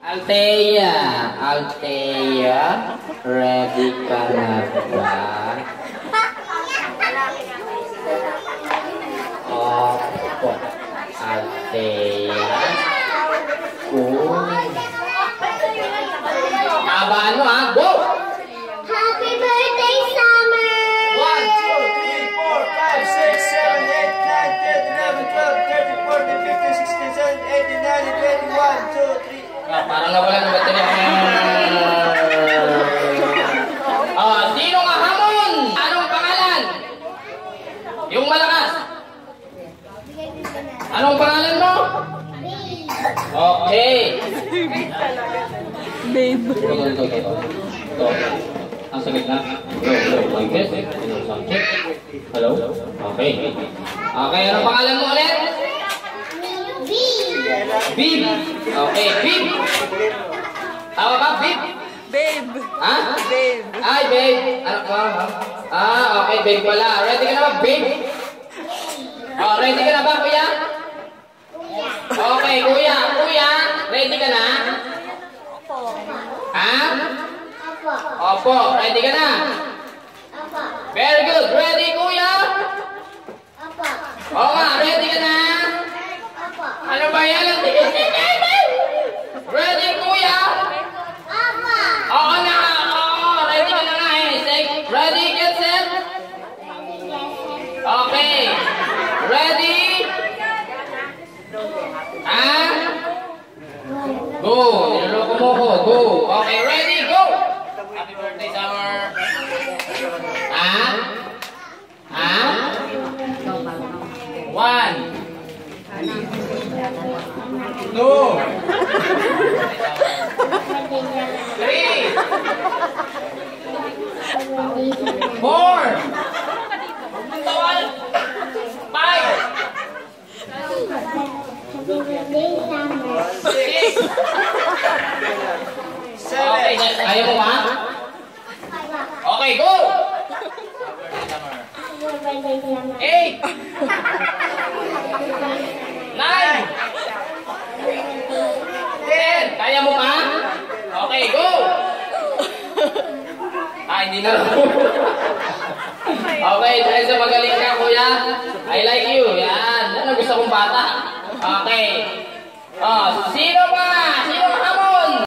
Althea, ready ka na ba? Opo, Althea. Abaan mo ha, go! Happy birthday, Summer! 1, 2, 3, 4, 5, 6, 7, 8, 9, 10, 11, 12, 13, 14, 15, 16, 17, 18, 19, 20, 1, 2, 3. Parang nawala ng baterya. Sino nga hamon? Anong pangalan? Yung malakas. Anong pangalan mo? Okay. Babe. Ito. Ang sakit na. Hello? Okay. Okay, anong pangalan mo ulit? Bib. Okay, Bib. Tawa ka, Bib? Babe. Ha? Babe. Ay, babe. Ano ka? Okay, babe pala. Ready ka na ba, babe? Ready ka na ba, kuya? Okay, kuya. Kuya, ready ka na? Ha? Opo, ready ka na? Very good. Ready, kuya? Oo nga, ready ka na? Ano ba yan? Ready, kuya? Oo na. Oo, ready ka na nga eh. Ready, get set? Okay. Ready? Go. Niloloko mo ko. Go. Okay, ready, go. Happy birthday, Summer. One. 2 3 4 5 6 7 8 9 10 11 12 13 14 15 16 17 18 19 20 1 2 3 Okay, ayaw mo ba? Okay, go! 8 9 10 Kaya mo pa? Okay, go! Hindi na. Okay, dahil sa magaling ka, kuya. I like you. Yan. Yan ang gusto kong bata. Okay. Sino